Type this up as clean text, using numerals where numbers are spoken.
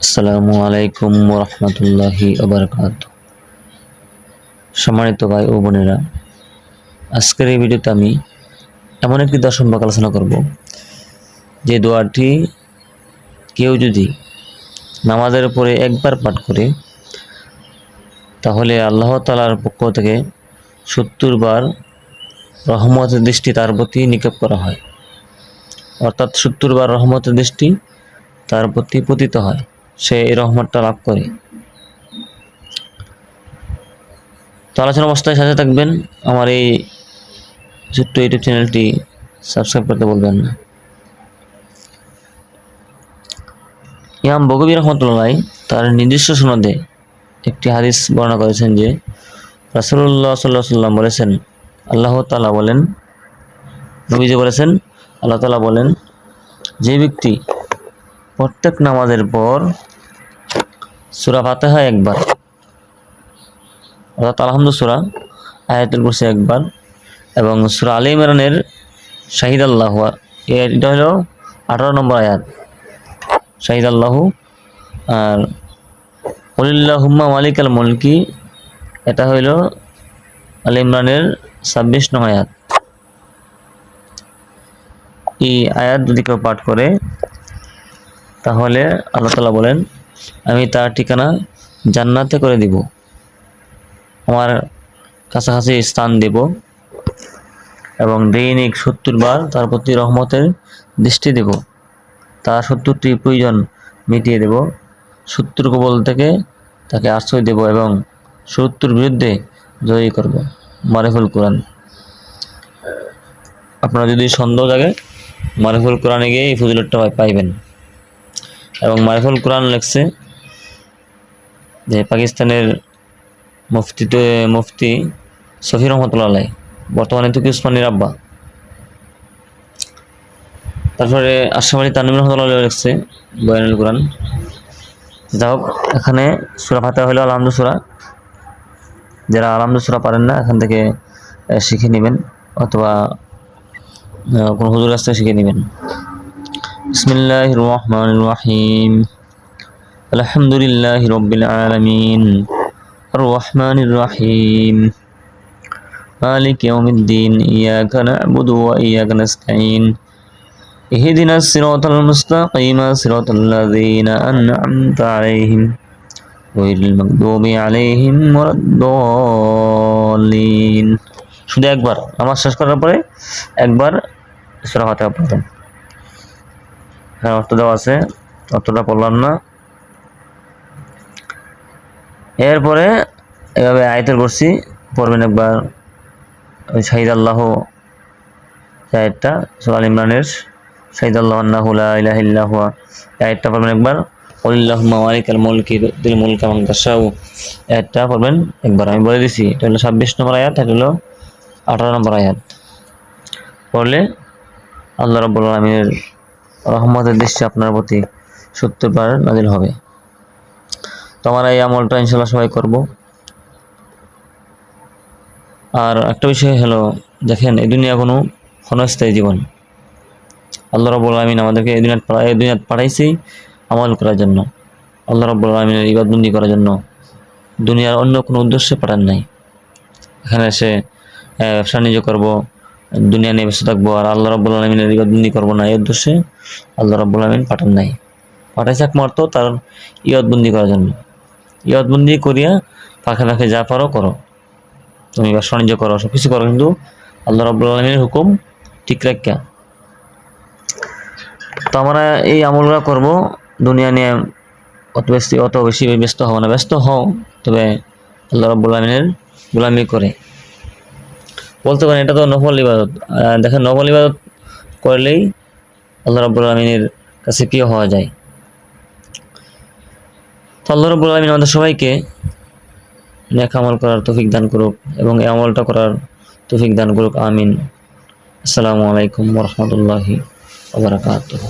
আসসালামু আলাইকুম ওরহমতুল্লাহি ওবারাকাতুহু। সম্মানিত ভাই ও বোনেরা, আজকের এই ভিডিওতে আমি এমন একটি দোয়া সম্পর্কে আলোচনা করব যে দোয়াটি কেউ যদি নামাজের পরে একবার পাঠ করে তাহলে আল্লাহ তাআলার পক্ষ থেকে 70 বার রহমতের দৃষ্টি তার প্রতি নিক্ষেপ করা হয়, অর্থাৎ 70 বার রহমতের দৃষ্টি তার প্রতি পতিত হয়, সে এই রহমতটা লাভ করে। তো আলোচনা অবস্থায় সাথে থাকবেন, আমার এই ছোট্ট ইউটিউব চ্যানেলটি সাবস্ক্রাইব করতে বলবেন না। ইমাম বগবী রহমতুল্লাহ তার নিজস্ব সনদে একটি হাদিস বর্ণনা করেছেন যে রাসূলুল্লাহ সাল্লাল্লাহু আলাইহি ওয়াসাল্লাম বলেছেন, আল্লাহ তাআলা বলেন, নবীজি বলেছেন, আল্লাহ তাআলা বলেন, যে ব্যক্তি প্রত্যেক নামাজের পর সূরা ফাতিহা একবার, অর্থাৎ আলহামদু সূরা, আয়াতুল কুরসি একবার এবং সূরা আলে ইমরানের শাহিদ আল্লাহ, এটা হলো 18 নম্বর আয়াত, শাহিদ আল্লাহু, আর কুলিল্লাহুম্মা মালিকাল মুলকি, এটা হইল আলে ইমরানের 26 নম্বর আয়াত। এই আয়াত যদি কেউ পাঠ করে তাহলে আল্লাহ তাআলা বলেন, আমি তার ঠিকানা জান্নাতে করে দিব, আমার কাছাকাছি স্থান দেব এবং দৈনিক 70 বার তার প্রতি রহমতের দৃষ্টি দেব, তার 70টি প্রয়োজন মিটিয়ে দেব, 70 কবল থেকে তাকে আশ্রয় দেব এবং 70 বিরুদ্ধে জয়ী করব। মারিফুল কোরআন। আপনারা যদি সন্দেহ জাগে মারিফুল কোরআনে গিয়ে এই ফজিলতটা পাইবেন। এবং মারিফুল কোরআন লেখছে যে পাকিস্তানের মুফতি শফি রহমতুল্লাহ, বর্তমানে তুকি উসমানীর আব্বা। তারপরে আশরাফ আলী তানভীর রহমতুল্লাহ লেখছে বয়ানুল কোরআন। যাই হোক, এখানে সূরা ফাতিহা হলো আলহামদু সূরা, যারা আলহামদু সূরা পারেন না এখান থেকে শিখে নেবেন অথবা কোন হুজুর কাছ থেকে শিখে নেবেন। বিসমিল্লাহির রহমানির রহিম, আলহামদুলিল্লাহি রাব্বিল আলামিন, আর রহমানির রহিম, মালিক ইয়াউমিদ্দিন, ইয়াকা না'বুদু ওয়া ইয়াকা নাস্তাঈন, ইহদিনাস সিরাতাল মুস্তাকিম, সিরাতাল লাযীনা আন'আমতা আলাইহিম গায়রিল মাগদুবি আলাইহিম ওয়ালাদ-দাল্লিন। শুধু একবার নামাজ শেষ করার পরে একবার সূরা ফাতিহা পড়বেন। হ্যাঁ, অর্থ দেওয়া আছে, অর্থটা পড়লাম না। এরপরে এভাবে আয়াতুল কুরসি পড়বেন একবার, শাহিদ আল্লাহ আয়াতটা, সূরা আল ইমরানের শাহিদ আল্লাহু আন্নাহু লা ইলাহা ইল্লা হুয়া আয়াতটা পড়বেন একবার, কুলিল্লাহুম্মা মালিকাল মুলকি তু'তিল মুলকা মান তাশাউ আয়াতটা পড়বেন একবার। আমি বলে দিছি এটা হলো 26 নম্বর আয়াত, এটা হলো 18 নম্বর আয়াত। পড়লে আল্লাহ রাব্বুল আলামিনের রহমতের দৃষ্টি আপনার প্রতি 70 বার নাযিল হবে। তো আমরা এই আমলটা ইনশাআল্লাহ সবাই করব। আর একটা বিষয় হলো, দেখেন এই দুনিয়া কোনো ক্ষণস্থায়ী জীবন। আল্লাহ রাব্বুল আলামিন আমাদেরকে এই দুনিয়াত পাঠাইছে আমল করার জন্য, আল্লাহ রাব্বুল আলামিনের ইবাদত বন্দি করার জন্য, দুনিয়ার অন্য কোনো উদ্দেশ্যে পাঠান নাই। এখানে এসে ব্যবসা বাণিজ্য করবো, দুনিয়া নিয়ে ব্যস্ত থাকবো আর আল্লাহ রাব্বুল আলামিনের ইবাদত বন্দি করবো না, এই উদ্দেশ্যে আল্লাহ রাব্বুল আলামিন পাঠান নাই। পাঠাইছে একমাত্র তার ইবাদত বন্দি করার জন্য। ইবাদত বন্দি করিয়া ফাঁকে ফাঁকে যা পারো করো, তুমি ব্যবসা বাণিজ্য করো, সব কিছু করো, কিন্তু আল্লাহ রাব্বুল আলামিনের হুকুম ঠিক রাখিয়া। তো আমরা এই আমলগুলো করব, দুনিয়া নিয়ে অত বেশি ব্যস্ত হও না, ব্যস্ত হও তবে আল্লাহ রাব্বুল আলামিনের গোলামি করে। বলতে পারেন এটা তো নফল ইবাদত। দেখেন, নফল ইবাদত করলেই আল্লাহ রাব্বুল আলামিনের কাছে প্রিয় হওয়া যায়। তো আল্লাহ রাব্বুল আলামিন আমাদের সবাইকে নেক আমল করার তৌফিক দান করুক এবং এই আমলটা করার তৌফিক দান করুক, আমিন। আসসালামু আলাইকুম ওয়া রাহমাতুল্লাহি ওয়া বারাকাতুহু।